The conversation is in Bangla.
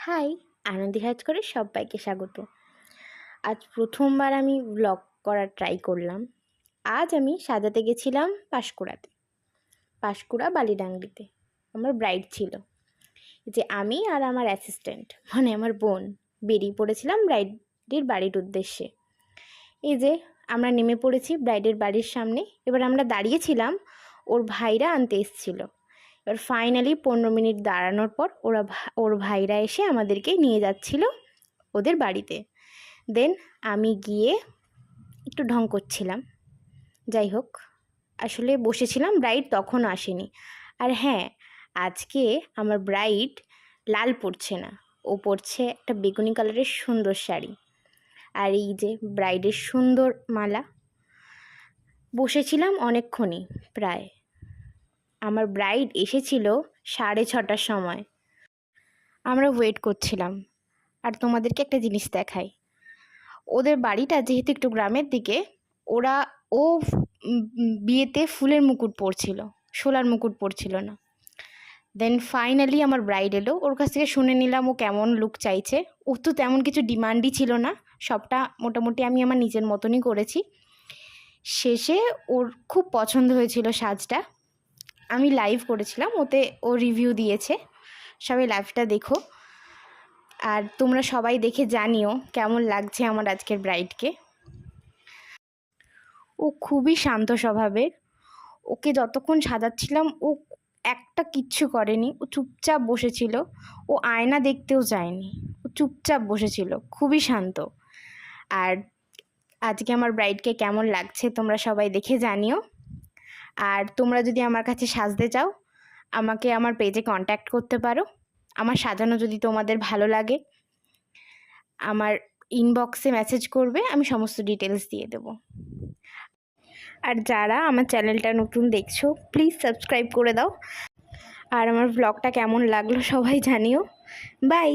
হাই, আনন্দি হাজ করে সবাইকে স্বাগত। আজ প্রথমবার আমি ব্লগ করার ট্রাই করলাম। আজ আমি সাজাতে গেছিলাম পাঁশকুড়া বালিডাংরিতে। আমার ব্রাইড ছিল, যে আমি আর আমার অ্যাসিস্ট্যান্ট মানে আমার বোন বেরিয়ে পড়েছিলাম ব্রাইডের বাড়ির উদ্দেশ্যে। এই যে আমরা নেমে পড়েছি ব্রাইডের বাড়ির সামনে। এবার আমরা দাঁড়িয়েছিলাম, ওর ভাইরা আনতে এসেছিল। এবার ফাইনালি 15 মিনিট দাঁড়ানোর পর ওর ভাইরা এসে আমাদেরকে নিয়ে যাচ্ছিল ওদের বাড়িতে। দেন আমি গিয়ে একটু ঢং করছিলাম। যাই হোক, আসলে বসেছিলাম, ব্রাইড তখনও আসেনি। আর হ্যাঁ, আজকে আমার ব্রাইড লাল পরছে না, ও পরছে একটা বেগুনি কালারের সুন্দর শাড়ি। আর এই যে ব্রাইডের সুন্দর মালা। বসেছিলাম অনেকক্ষণই, প্রায় আমার ব্রাইড এসেছিল 6:30টার সময়। আমরা ওয়েট করছিলাম। আর তোমাদেরকে একটা জিনিস দেখাই, ওদের বাড়িটা যেহেতু একটু গ্রামের দিকে, ও বিয়েতে ফুলের মুকুট পরছিল, শোলার মুকুট পরছিল না। দেন ফাইনালি আমার ব্রাইড এলো, ওর কাছ থেকে শুনে নিলাম ও কেমন লুক চাইছে। ও তো তেমন কিছু ডিমান্ডই ছিল না, সবটা মোটামুটি আমি আমার নিজের মতনই করেছি। শেষে ওর খুব পছন্দ হয়েছিল সাজটা। আমি লাইভ করেছিলাম, ওতে ও রিভিউ দিয়েছে। সবাই লাইভটা দেখো, আর তোমরা সবাই দেখে জানিও কেমন লাগছে আমার আজকের ব্রাইডকে। ও খুবই শান্ত স্বভাবের। ওকে যতক্ষণ সাজাচ্ছিলাম ও একটা কিচ্ছু করেনি, ও চুপচাপ বসেছিল। ও আয়না দেখতেও যায়নি, ও চুপচাপ বসেছিল, খুবই শান্ত। আর আজকে আমার ব্রাইডকে কেমন লাগছে তোমরা সবাই দেখে জানিও। আর তোমরা যদি আমার কাছে সাজতে চাও, আমাকে আমার পেজে কন্ট্যাক্ট করতে পারো। আমার সাজানো যদি তোমাদের ভালো লাগে, আমার ইনবক্সে মেসেজ করবে, আমি সমস্ত ডিটেলস দিয়ে দেবো। আর যারা আমার চ্যানেলটা নতুন দেখছো, প্লিজ সাবস্ক্রাইব করে দাও। আর আমার ব্লগটা কেমন লাগলো সবাই জানিও। বাই।